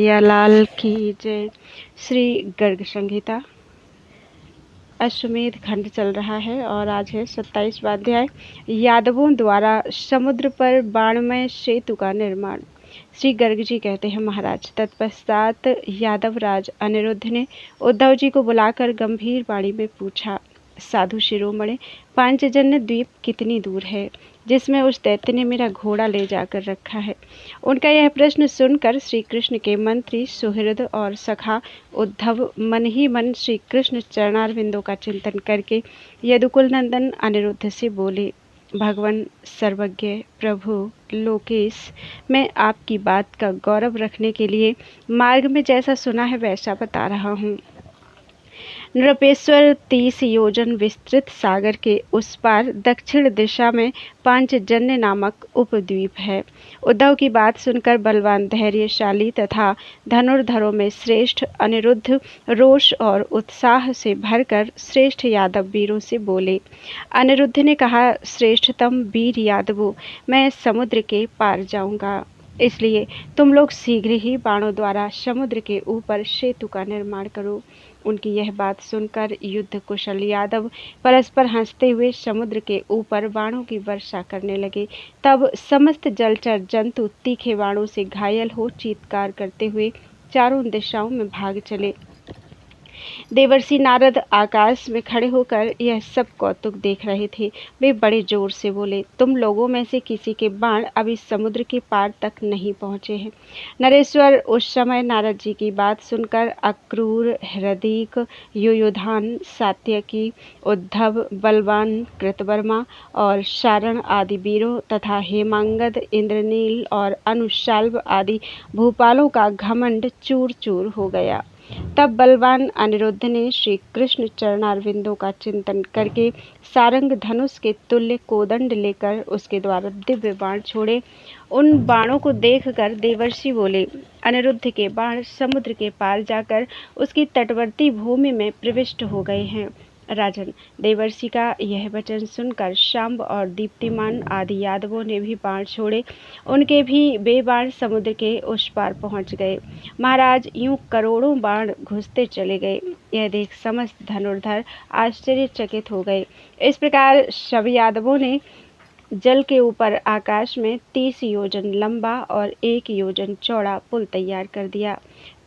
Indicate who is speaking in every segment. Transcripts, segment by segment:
Speaker 1: लाल की जय। श्री गर्ग संहिता अश्वमेध खंड चल रहा है और आज है 27वां अध्याय। यादवों द्वारा समुद्र पर बाणमय सेतु का निर्माण। श्री गर्ग जी कहते हैं, महाराज, तत्पश्चात यादवराज अनिरुद्ध ने उद्धव जी को बुलाकर गंभीर वाणी में पूछा, साधु शिरोमणि, पांचजन्य द्वीप कितनी दूर है जिसमें उस दैत्य ने मेरा घोड़ा ले जाकर रखा है? उनका यह प्रश्न सुनकर श्री कृष्ण के मंत्री सुहृद और सखा उद्धव मन ही मन श्री कृष्ण चरणारविंदों का चिंतन करके यदुकुल नंदन अनिरुद्ध से बोले, भगवान सर्वज्ञ प्रभु लोकेश, मैं आपकी बात का गौरव रखने के लिए मार्ग में जैसा सुना है वैसा बता रहा हूँ। नृपेश्वर 30 योजन विस्तृत सागर के उस पार दक्षिण दिशा में पांचजन्य नामक उपद्वीप है। उद्धव की बात सुनकर बलवान, धैर्यशाली तथा धनुर्धरों में श्रेष्ठ अनिरुद्ध रोष और उत्साह से भरकर श्रेष्ठ यादव वीरों से बोले। अनिरुद्ध ने कहा, श्रेष्ठतम वीर यादवों, मैं समुद्र के पार जाऊंगा, इसलिए तुम लोग शीघ्र ही बाणों द्वारा समुद्र के ऊपर सेतु का निर्माण करो। उनकी यह बात सुनकर युद्ध कुशल यादव परस्पर हंसते हुए समुद्र के ऊपर बाणों की वर्षा करने लगे। तब समस्त जलचर जंतु तीखे बाणों से घायल हो चीत्कार करते हुए चारों दिशाओं में भाग चले। देवर्षि नारद आकाश में खड़े होकर यह सब कौतुक देख रहे थे। वे बड़े जोर से बोले, तुम लोगों में से किसी के बाण अभी समुद्र के पार तक नहीं पहुँचे हैं। नरेश्वर उस समय नारद जी की बात सुनकर अक्रूर, हृदीक, युयुधान, सात्यकी, उद्धव, बलवान, कृतवर्मा और शारण आदि वीरों तथा हेमांगद, इंद्रनील और अनुशाल्व आदि भूपालों का घमंड चूर चूर हो गया। तब बलवान अनिरुद्ध ने श्री कृष्ण चरणारविंदों का चिंतन करके सारंग धनुष के तुल्य कोदंड लेकर उसके द्वारा दिव्य बाण छोड़े। उन बाणों को देखकर देवर्षि बोले, अनिरुद्ध के बाण समुद्र के पार जाकर उसकी तटवर्ती भूमि में प्रविष्ट हो गए हैं। राजन, देवर्षि का यह वचन सुनकर शांब और दीप्तिमान आदि यादवों ने भी बाण छोड़े। उनके भी वे बाण समुद्र के उस पार पहुंच गए। महाराज, यूं करोड़ों बाण घुसते चले गए। यह देख समस्त धनुर्धर आश्चर्यचकित हो गए। इस प्रकार सब यादवों ने जल के ऊपर आकाश में 30 योजन लंबा और 1 योजन चौड़ा पुल तैयार कर दिया।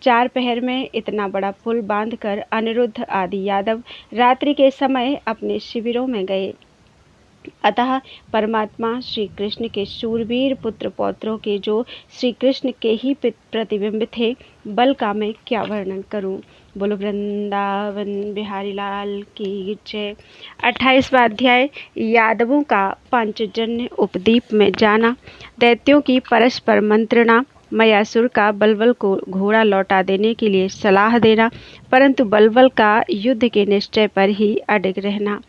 Speaker 1: 4 पहर में इतना बड़ा पुल बांधकर अनिरुद्ध आदि यादव रात्रि के समय अपने शिविरों में गए। अतः परमात्मा श्री कृष्ण के शूरवीर पुत्र पौत्रों के, जो श्री कृष्ण के ही प्रतिबिंब थे, बल का मैं क्या वर्णन करूं। बोलो वृंदावन बिहारी लाल की जय। 28वां अध्याय, यादवों का पांचजन्य उपद्वीप में जाना। दैत्यों की परस्पर मंत्रणा। मयासुर का बलबल को घोड़ा लौटा देने के लिए सलाह देना, परंतु बलबल का युद्ध के निश्चय पर ही अडिग रहना।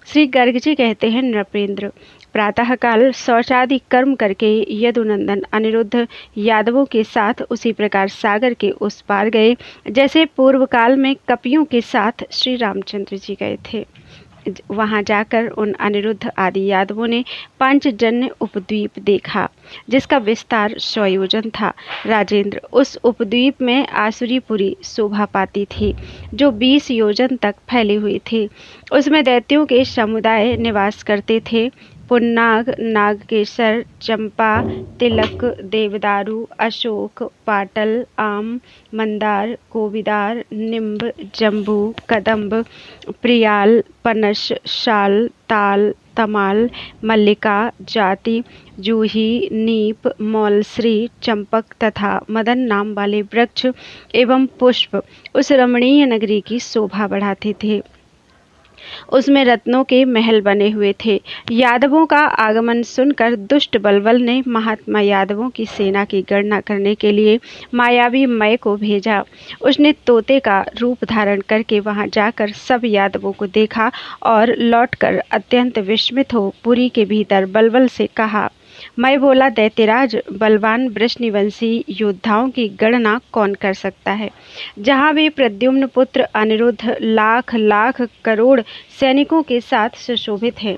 Speaker 1: श्री गर्ग जी कहते हैं, नृपेंद्र, प्रातःकाल शौचादि कर्म करके यदुनंदन अनिरुद्ध यादवों के साथ उसी प्रकार सागर के उस पार गए जैसे पूर्व काल में कपियों के साथ श्री रामचंद्र जी गए थे। वहां जाकर उन अनिरुद्ध आदि यादवों ने पांचजन्य उपद्वीप देखा, जिसका विस्तार 100 योजन था। राजेंद्र, उस उपद्वीप में आसुरीपुरी शोभा पाती थी, जो 20 योजन तक फैली हुई थी। उसमें दैत्यों के समुदाय निवास करते थे। पुन्नाग, नागकेसर, चंपा, तिलक, देवदारू, अशोक, पाटल, आम, मंदार, कोविदार, निम्ब, जम्बू, कदम्ब, प्रियाल, पनस, शाल, ताल, तमाल, मल्लिका, जाति, जूही, नीप, मौलश्री, चंपक तथा मदन नाम वाले वृक्ष एवं पुष्प उस रमणीय नगरी की शोभा बढ़ाते थे। उसमें रत्नों के महल बने हुए थे। यादवों का आगमन सुनकर दुष्ट बलबल ने महात्मा यादवों की सेना की गणना करने के लिए मायावी मय को भेजा। उसने तोते का रूप धारण करके वहां जाकर सब यादवों को देखा और लौटकर अत्यंत विस्मित हो पुरी के भीतर बलबल से कहा, मैं बोला, दैत्यराज, बलवान वृषनिवंशी योद्धाओं की गणना कौन कर सकता है। जहाँ वे प्रद्युम्न पुत्र अनिरुद्ध लाख लाख करोड़ सैनिकों के साथ सुशोभित हैं।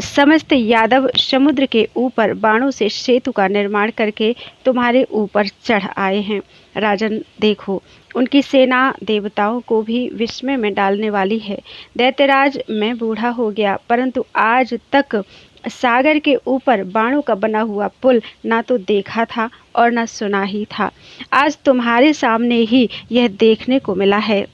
Speaker 1: समस्त यादव समुद्र के ऊपर बाणों से सेतु का निर्माण करके तुम्हारे ऊपर चढ़ आए हैं। राजन देखो, उनकी सेना देवताओं को भी विस्मय में डालने वाली है। दैत्यराज, मैं बूढ़ा हो गया, परंतु आज तक सागर के ऊपर बाणों का बना हुआ पुल ना तो देखा था और ना सुना ही था। आज तुम्हारे सामने ही यह देखने को मिला है।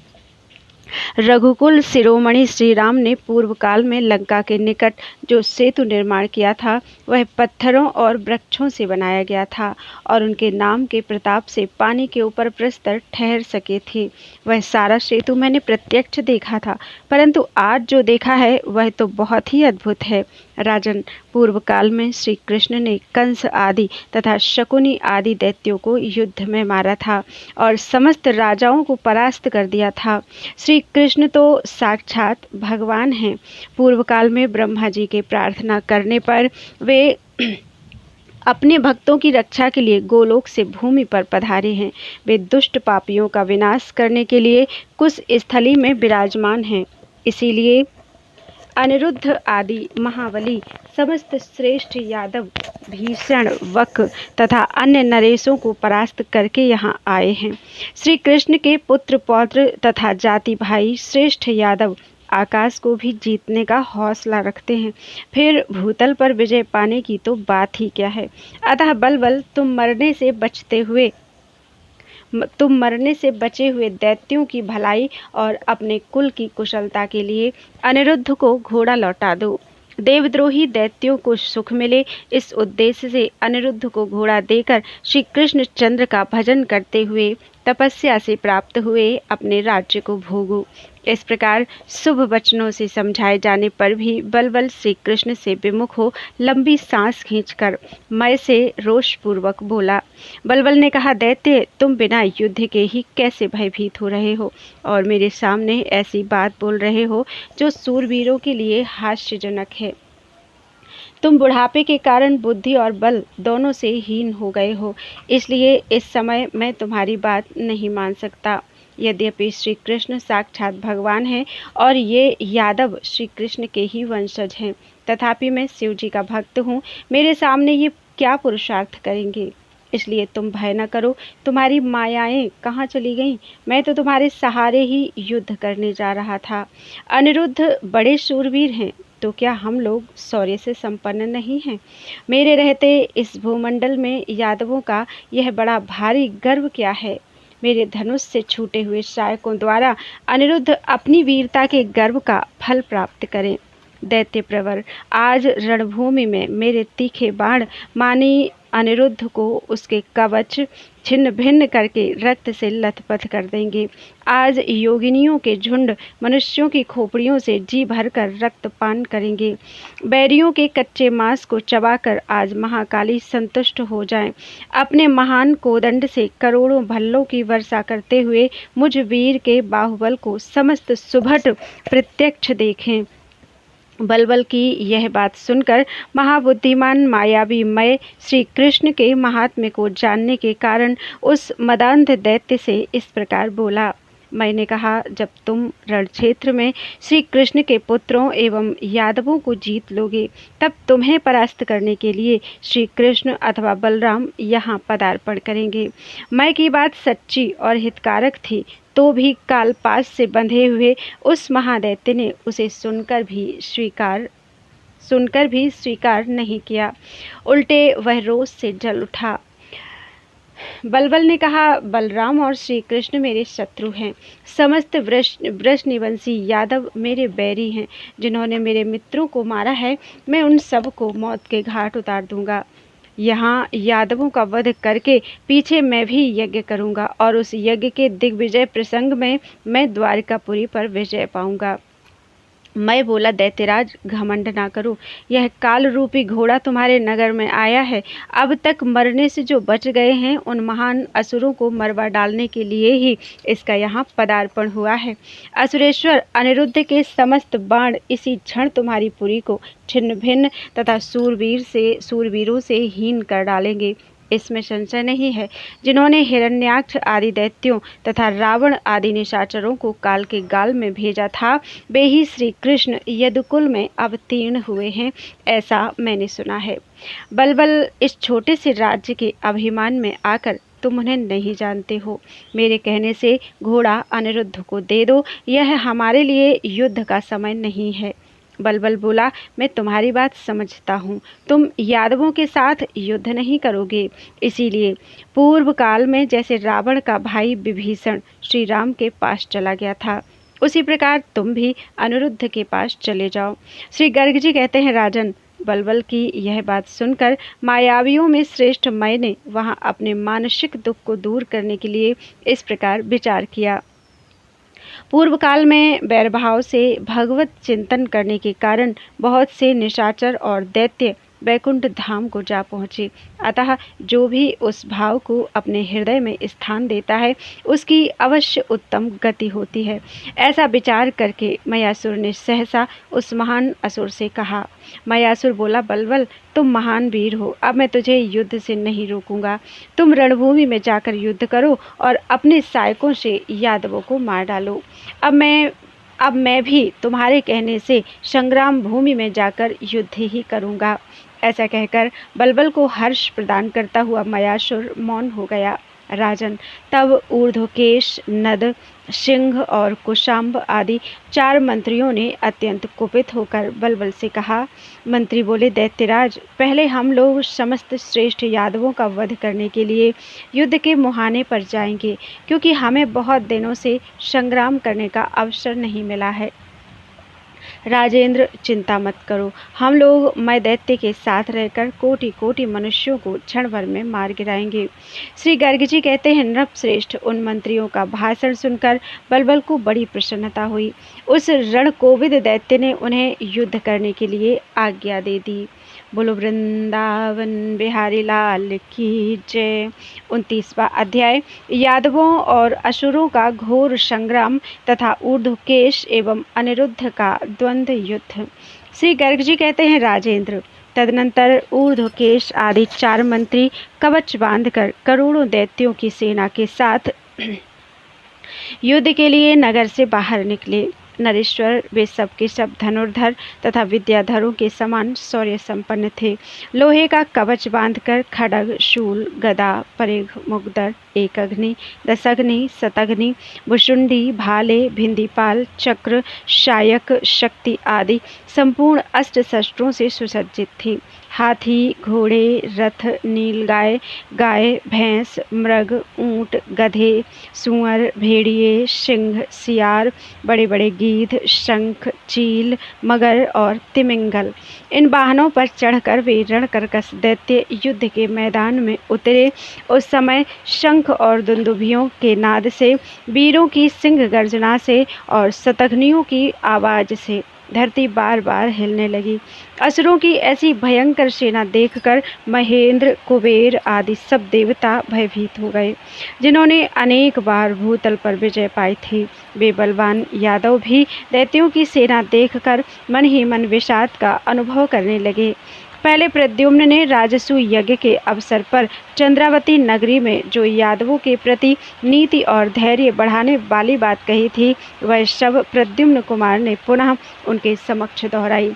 Speaker 1: रघुकुल शिरोमणि श्री राम ने पूर्व काल में लंका के निकट जो सेतु निर्माण किया था, वह पत्थरों और वृक्षों से बनाया गया था और उनके नाम के प्रताप से पानी के ऊपर प्रस्तर ठहर सके थे। वह सारा सेतु मैंने प्रत्यक्ष देखा था, परंतु आज जो देखा है वह तो बहुत ही अद्भुत है। राजन, पूर्व काल में श्री कृष्ण ने कंस आदि तथा शकुनी आदि दैत्यों को युद्ध में मारा था और समस्त राजाओं को परास्त कर दिया था। श्री कृष्ण तो साक्षात भगवान हैं। पूर्व काल में ब्रह्मा जी के प्रार्थना करने पर वे अपने भक्तों की रक्षा के लिए गोलोक से भूमि पर पधारे हैं। वे दुष्ट पापियों का विनाश करने के लिए कुश स्थली में विराजमान हैं। इसीलिए अनिरुद्ध आदि महाबली समस्त श्रेष्ठ यादव भीषण वक तथा अन्य नरेशों को परास्त करके यहाँ आए हैं। श्री कृष्ण के पुत्र पौत्र तथा जाति भाई श्रेष्ठ यादव आकाश को भी जीतने का हौसला रखते हैं, फिर भूतल पर विजय पाने की तो बात ही क्या है। अतः बलबल, तुम मरने से बचे हुए दैत्यों की भलाई और अपने कुल की कुशलता के लिए अनिरुद्ध को घोड़ा लौटा दो। देवद्रोही दैत्यों को सुख मिले, इस उद्देश्य से अनिरुद्ध को घोड़ा देकर श्री कृष्ण चंद्र का भजन करते हुए तपस्या से प्राप्त हुए अपने राज्य को भोगो। इस प्रकार शुभ वचनों से समझाए जाने पर भी बलबल श्री कृष्ण से विमुख हो लंबी सांस खींचकर मय से रोषपूर्वक बोला। बलबल ने कहा, दैत्य, तुम बिना युद्ध के ही कैसे भयभीत हो रहे हो और मेरे सामने ऐसी बात बोल रहे हो जो सूरवीरों के लिए हास्यजनक है। तुम बुढ़ापे के कारण बुद्धि और बल दोनों से हीन हो गए हो, इसलिए इस समय मैं तुम्हारी बात नहीं मान सकता। यद्यपि श्री कृष्ण साक्षात भगवान हैं और ये यादव श्री कृष्ण के ही वंशज हैं, तथापि मैं शिव जी का भक्त हूँ। मेरे सामने ये क्या पुरुषार्थ करेंगे? इसलिए तुम भय न करो। तुम्हारी मायाएं कहाँ चली गईं? मैं तो तुम्हारे सहारे ही युद्ध करने जा रहा था। अनिरुद्ध बड़े शूरवीर हैं, तो क्या हम लोग शौर्य से संपन्न नहीं हैं? मेरे रहते इस भूमंडल में यादवों का यह बड़ा भारी गर्व क्या है? मेरे धनुष से छूटे हुए शायकों द्वारा अनिरुद्ध अपनी वीरता के गर्व का फल प्राप्त करें। दैत्य प्रवर, आज रणभूमि में मेरे तीखे बाण मानी अनिरुद्ध को उसके कवच छिन्न भिन्न करके रक्त से लथपथ कर देंगे। आज योगिनियों के झुंड मनुष्यों की खोपड़ियों से जी भरकर रक्तपान करेंगे। बैरियों के कच्चे मांस को चबाकर आज महाकाली संतुष्ट हो जाएं। अपने महान कोदंड से करोड़ों भल्लों की वर्षा करते हुए मुझ वीर के बाहुबल को समस्त सुभट प्रत्यक्ष देखें। बलबल की यह बात सुनकर महाबुद्धिमान मायावी मय श्री कृष्ण के महात्म्य को जानने के कारण उस मदान्ध दैत्य से इस प्रकार बोला। मैंने कहा, जब तुम रणक्षेत्र में श्री कृष्ण के पुत्रों एवं यादवों को जीत लोगे, तब तुम्हें परास्त करने के लिए श्री कृष्ण अथवा बलराम यहाँ पदार्पण करेंगे। मैं की बात सच्ची और हितकारक थी, तो भी कालपाश से बंधे हुए उस महादैत्य ने उसे सुनकर भी स्वीकार नहीं किया। उल्टे वह रोष से जल उठा। बलबल ने कहा, बलराम और श्री कृष्ण मेरे शत्रु हैं। समस्त वृषनिवंशी यादव मेरे बैरी हैं। जिन्होंने मेरे मित्रों को मारा है, मैं उन सब को मौत के घाट उतार दूंगा। यहाँ यादवों का वध करके पीछे मैं भी यज्ञ करूंगा और उस यज्ञ के दिग्विजय प्रसंग में मैं द्वारिकापुरी पर विजय पाऊंगा। मैं बोला, दैत्यराज, घमंड ना करो। यह काल रूपी घोड़ा तुम्हारे नगर में आया है। अब तक मरने से जो बच गए हैं, उन महान असुरों को मरवा डालने के लिए ही इसका यहाँ पदार्पण हुआ है। असुरेश्वर अनिरुद्ध के समस्त बाण इसी क्षण तुम्हारी पुरी को छिन्न भिन्न तथा सूरवीरों से हीन कर डालेंगे, इसमें संशय नहीं है। जिन्होंने हिरण्याक्ष आदि दैत्यों तथा रावण आदि निशाचरों को काल के गाल में भेजा था, वे ही श्री कृष्ण यदुकुल में अवतीर्ण हुए हैं, ऐसा मैंने सुना है। बलबल इस छोटे से राज्य के अभिमान में आकर तुम उन्हें नहीं जानते हो। मेरे कहने से घोड़ा अनिरुद्ध को दे दो, यह हमारे लिए युद्ध का समय नहीं है। बलबल बोला, मैं तुम्हारी बात समझता हूँ, तुम यादवों के साथ युद्ध नहीं करोगे। इसीलिए पूर्व काल में जैसे रावण का भाई विभीषण श्री राम के पास चला गया था, उसी प्रकार तुम भी अनिरुद्ध के पास चले जाओ। श्री गर्ग जी कहते हैं, राजन, बलबल की यह बात सुनकर मायावियों में श्रेष्ठ मय ने वहां अपने मानसिक दुख को दूर करने के लिए इस प्रकार विचार किया। पूर्व काल में वैरभाव से भगवत चिंतन करने के कारण बहुत से निशाचर और दैत्य वैकुंठ धाम को जा पहुँचे। अतः जो भी उस भाव को अपने हृदय में स्थान देता है, उसकी अवश्य उत्तम गति होती है। ऐसा विचार करके मयासुर ने सहसा उस महान असुर से कहा। मयासुर बोला, बलबल, तुम महान वीर हो, अब मैं तुझे युद्ध से नहीं रोकूंगा। तुम रणभूमि में जाकर युद्ध करो और अपने सहायकों से यादवों को मार डालो। अब मैं भी तुम्हारे कहने से संग्राम भूमि में जाकर युद्ध ही करूंगा। ऐसा कहकर बलबल को हर्ष प्रदान करता हुआ मयासुर मौन हो गया। राजन, तब ऊर्ध्वकेश, नद, सिंह और कुशाम्ब आदि 4 मंत्रियों ने अत्यंत कुपित होकर बलबल से कहा। मंत्री बोले, दैत्यराज, पहले हम लोग समस्त श्रेष्ठ यादवों का वध करने के लिए युद्ध के मुहाने पर जाएंगे, क्योंकि हमें बहुत दिनों से संग्राम करने का अवसर नहीं मिला है। राजेंद्र, चिंता मत करो, हम लोग मैं दैत्य के साथ रहकर कोटि कोटि मनुष्यों को क्षण भर में मार गिराएंगे। श्री गर्ग जी कहते हैं, नृपश्रेष्ठ, उन मंत्रियों का भाषण सुनकर बलबल को बड़ी प्रसन्नता हुई। उस रणकोविद दैत्य ने उन्हें युद्ध करने के लिए आज्ञा दे दी। बोलो वृंदावन बिहारी लाल की जय। 29वां अध्याय, यादवों और असुरों का घोर संग्राम तथा ऊर्ध्वकेश एवं अनिरुद्ध का द्वंद्व युद्ध। श्री गर्ग जी कहते हैं, राजेंद्र, तदनंतर ऊर्ध्वकेश आदि 4 मंत्री कवच बांधकर करोड़ों दैत्यों की सेना के साथ युद्ध के लिए नगर से बाहर निकले। नरेश्वर, वे सब के सब धनुर्धर तथा विद्याधरों के समान शौर्य संपन्न थे। लोहे का कवच बांधकर खड्ग, शूल, गदा, परिघ, मुगदर, एकअग्नि, दशअग्नि, शतअग्नि, भुशुंडी, भाले, भिंदीपाल, चक्र, शायक, शक्ति आदि संपूर्ण अस्त्र शस्त्रों से सुसज्जित थे। हाथी, घोड़े, रथ, नीलगाय, गाय, भैंस, मृग, ऊंट, गधे, सूअर, भेड़िए, सिंह, सियार, बड़े बड़े गीध, शंख, चील, मगर और तिमिंगल, इन वाहनों पर चढ़कर वे रणकर्कश दैत्य युद्ध के मैदान में उतरे। उस समय शंख और दुंदुभियों के नाद से, वीरों की सिंह गर्जना से और शतघ्नियों की आवाज से धरती बार बार हिलने लगी। असुरों की ऐसी भयंकर सेना देखकर महेंद्र, कुबेर आदि सब देवता भयभीत हो गए, जिन्होंने अनेक बार भूतल पर विजय पाई थी। वे बलवान यादव भी दैत्यों की सेना देखकर मन ही मन विषाद का अनुभव करने लगे। पहले प्रद्युम्न ने राजसू यज्ञ के अवसर पर चंद्रावती नगरी में जो यादवों के प्रति नीति और धैर्य बढ़ाने वाली बात कही थी, वह सब प्रद्युम्न कुमार ने पुनः उनके समक्ष दोहराई।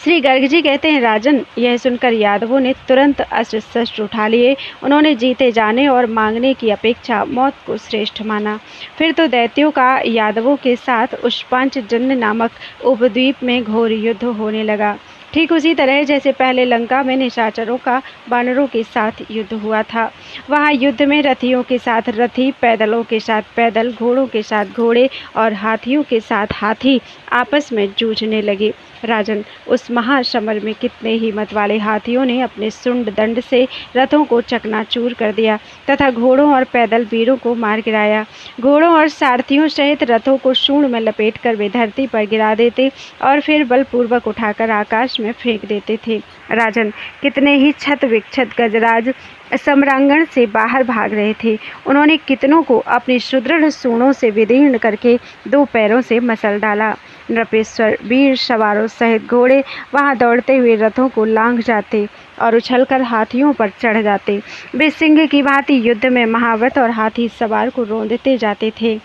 Speaker 1: श्री गर्ग जी कहते हैं, राजन, यह सुनकर यादवों ने तुरंत अस्त्र शस्त्र उठा लिए। उन्होंने जीते जाने और मांगने की अपेक्षा मौत को श्रेष्ठ माना। फिर तो दैत्यों का यादवों के साथ उस पांचजन्य नामक उपद्वीप में घोर युद्ध होने लगा। ठीक उसी तरह जैसे पहले लंका में निशाचरों का वानरों के साथ युद्ध हुआ था। वहाँ युद्ध में रथियों के साथ रथी, पैदलों के साथ पैदल, घोड़ों के साथ घोड़े और हाथियों के साथ हाथी आपस में जूझने लगे। राजन, उस महासमर में कितने ही मत वाले हाथियों ने अपने सुंड दंड से रथों को चकनाचूर कर दिया तथा घोड़ों और पैदल वीरों को मार गिराया। घोड़ों और सारथियों सहित रथों को शूण में लपेटकर वे धरती पर गिरा देते और फिर बलपूर्वक उठाकर आकाश में फेंक देते थे। राजन, कितने ही छत विक्षत गजराज सम्रांगण से बाहर भाग रहे थे। उन्होंने कितनों को अपनी सुदृढ़ सूंडों से विदीर्ण करके 2 पैरों से मसल डाला। नृपेश्वर, वीर सवारों सहित घोड़े वहां दौड़ते हुए रथों को लांघ जाते और उछलकर हाथियों पर चढ़ जाते। वे सिंह की भांति युद्ध में महावत और हाथी सवार को रौंदते जाते थे।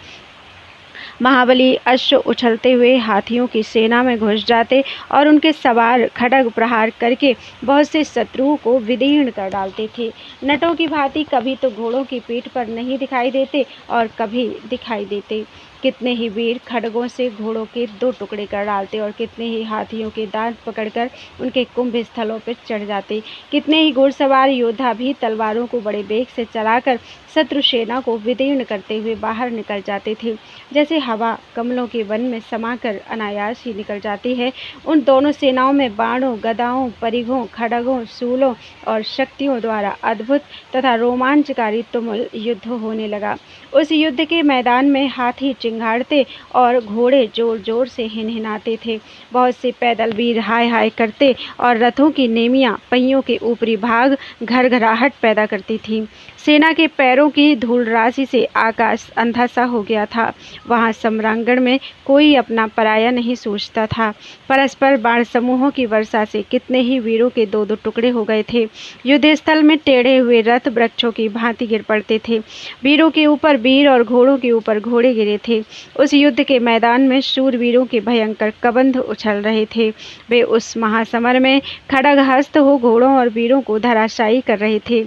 Speaker 1: महाबली अश्व उछलते हुए हाथियों की सेना में घुस जाते और उनके सवार खड्ग प्रहार करके बहुत से शत्रुओं को विदीर्ण कर डालते थे। नटों की भांति कभी तो घोड़ों की पीठ पर नहीं दिखाई देते और कभी दिखाई देते। कितने ही वीर खड्गों से घोड़ों के 2 टुकड़े कर डालते और कितने ही हाथियों के दांत पकड़कर उनके कुंभ स्थलों पर चढ़ जाते। कितने ही घुड़सवार योद्धा भी तलवारों को बड़े वेग से चलाकर शत्रु सेना को विदीर्ण करते हुए बाहर निकल जाते थे। जैसे हवा कमलों के वन में समाकर अनायास ही निकल जाती है, उन दोनों सेनाओं में बाणों, गदाओं, परिघों, खड्गों, शूलों और शक्तियों द्वारा अद्भुत तथा रोमांचकारी तुमुल युद्ध होने लगा। उस युद्ध के मैदान में हाथी चिंगाड़ते और घोड़े जोर जोर से हिनहिनाते थे। बहुत से पैदल वीर हाय हाय करते और रथों की नेमियां पहियों के ऊपरी भाग घरघराहट पैदा करती थीं। सेना के पैरों की धूल राशि से आकाश अंधा सा हो गया था। वहां सम्रांगण में कोई अपना पराया नहीं सोचता था। परस्पर बाण समूहों की वर्षा से कितने ही वीरों के 2-2 टुकड़े हो गए थे। युद्ध स्थल में टेढ़े हुए रथ वृक्षों की भांति गिर पड़ते थे। वीरों के ऊपर वीर और घोड़ों के ऊपर घोड़े गिरे थे। उस युद्ध के मैदान में शूरवीरों के भयंकर कबंध उछल रहे थे। वे उस महासमर में खड्गहस्त हो घोड़ों और वीरों को धराशायी कर रहे थे।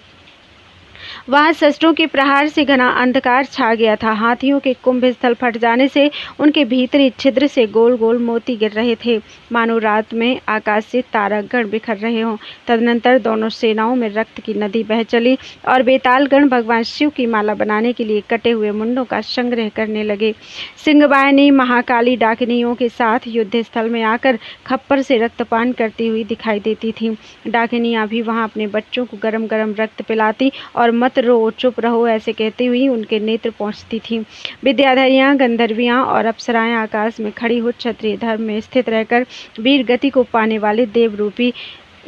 Speaker 1: वहां शस्त्रों के प्रहार से घना अंधकार छा गया था। हाथियों के कुंभ स्थल फट जाने से उनके भीतरी छिद्र से गोल गोल मोती गिर रहे थे, मानो रात में आकाश से तारागण बिखर रहे हों। तदनंतर दोनों सेनाओं में रक्त की नदी बह चली और बेतालगण भगवान शिव की माला बनाने के लिए कटे हुए मुंडों का संग्रह करने लगे। सिंहवाहिनी महाकाली डाकिनियों के साथ युद्ध स्थल में आकर खप्पर से रक्तपान करती हुई दिखाई देती थीं। डाकिनियां भी वहां अपने बच्चों को गरम गरम रक्त पिलाती और मत रो, चुप रहो ऐसे कहती हुई उनके नेत्र पहुँचती थीं। विद्याधरियाँ, गंधर्वियाँ और अप्सराएँ आकाश में खड़ी हो क्षत्रिय धर्म में स्थित रहकर वीर गति को पाने वाले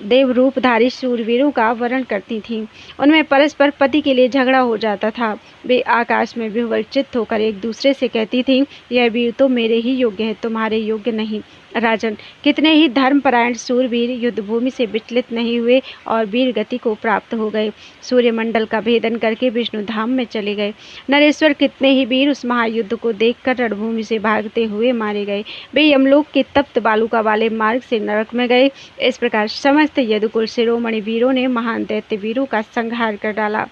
Speaker 1: देवरूपधारी शूरवीरों का वर्ण करती थीं। उनमें परस्पर पति के लिए झगड़ा हो जाता था। वे आकाश में विह्वलचित्त होकर एक दूसरे से कहती थीं, यह वीर तो मेरे ही योग्य है, तुम्हारे योग्य नहीं। राजन, कितने ही धर्मपरायण शूरवीर युद्धभूमि से विचलित नहीं हुए और वीर गति को प्राप्त हो गए। सूर्यमंडल का भेदन करके विष्णु धाम में चले गए। नरेश्वर कितने ही वीर उस महायुद्ध को देखकर रणभूमि से भागते हुए मारे गए। वे यमलोक के तप्त बालुका वाले मार्ग से नरक में गए। इस प्रकार समस्त यदुकुल शिरोमणि वीरों ने महान दैत्य वीरों का संहार कर डाला।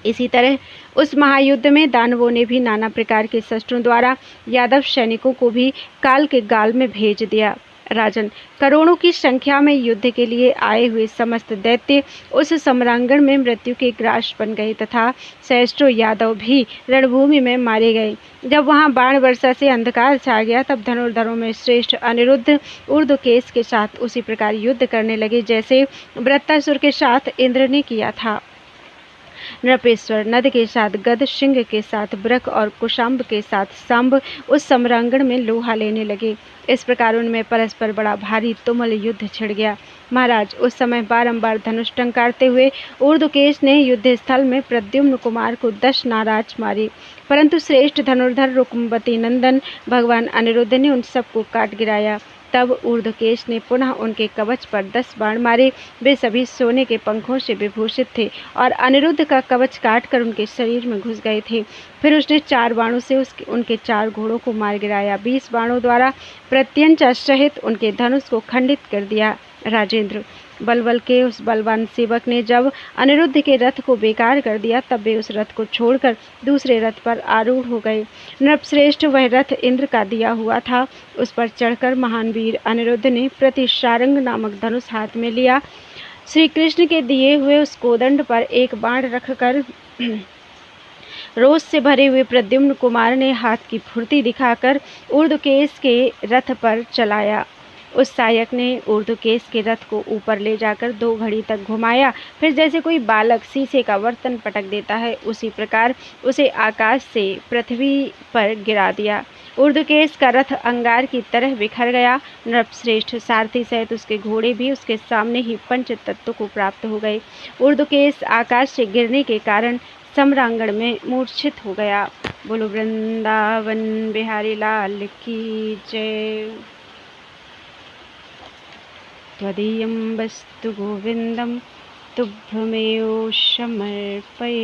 Speaker 1: इसी तरह उस महायुद्ध में दानवों ने भी नाना प्रकार के शस्त्रों द्वारा यादव सैनिकों को भी काल के गाल में भेज दिया। राजन, करोड़ों की संख्या में युद्ध के लिए आए हुए समस्त दैत्य उस सम्रांगण में मृत्यु के ग्रास बन गए तथा सहस्त्रों यादव भी रणभूमि में मारे गए। जब वहां बाण वर्षा से अंधकार छा गया, तब धनुर्धरों में श्रेष्ठ अनिरुद्ध ऊर्ध्वकेश के साथ उसी प्रकार युद्ध करने लगे जैसे वृत्तासुर के साथ इंद्र ने किया था। नृपेश्वर नद के साथ गद, सिंह के साथ ब्रक और कुशाम्ब के साथ सांब उस सम्रांगण में लोहा लेने लगे। इस प्रकार उनमें परस्पर बड़ा भारी तुमुल युद्ध छिड़ गया। महाराज, उस समय बारंबार धनुष टंकारते हुए ऊर्ध्वकेश ने युद्ध स्थल में प्रद्युम्न कुमार को 10 नाराज मारे, परंतु श्रेष्ठ धनुर्धर रुक्मवती नंदन भगवान अनिरुद्ध ने उन सबको काट गिराया। तब ऊर्ध्वकेश ने पुनः उनके कवच पर 10 बाण मारे। वे सभी सोने के पंखों से विभूषित थे और अनिरुद्ध का कवच काटकर उनके शरीर में घुस गए थे। फिर उसने 4 बाणों से उनके 4 घोड़ों को मार गिराया। 20 बाणों द्वारा प्रत्यंचा सहित उनके धनुष को खंडित कर दिया। राजेंद्र, बलबल के उस बलवान सेवक ने जब अनिरुद्ध के रथ को बेकार कर दिया, तब वे उस रथ को छोड़कर दूसरे रथ पर आरूढ़ हो गए। नृपश्रेष्ठ वह रथ इंद्र का दिया हुआ था। उस पर चढ़कर महान वीर अनिरुद्ध ने प्रतिशारंग नामक धनुष हाथ में लिया। श्री कृष्ण के दिए हुए उस कोदंड पर एक बाण रखकर रोष से भरे हुए प्रद्युम्न कुमार ने हाथ की फुर्ती दिखाकर ऊर्ध्वकेश के रथ पर चलाया। उस सहायक ने ऊर्ध्वकेश के रथ को ऊपर ले जाकर 2 घड़ी तक घुमाया। फिर जैसे कोई बालक शीशे का बर्तन पटक देता है, उसी प्रकार उसे आकाश से पृथ्वी पर गिरा दिया। ऊर्ध्वकेश का रथ अंगार की तरह बिखर गया। नृपश्रेष्ठ सारथी सहित उसके घोड़े भी उसके सामने ही पंच तत्व को प्राप्त हो गए। ऊर्ध्वकेश आकाश से गिरने के कारण सम्रांगण में मूर्छित हो गया। बोलो वृंदावन बिहारी लाल की जय। त्वदीयं वस्तु गोविंदं तुभ्यमेव समर्पयेत्।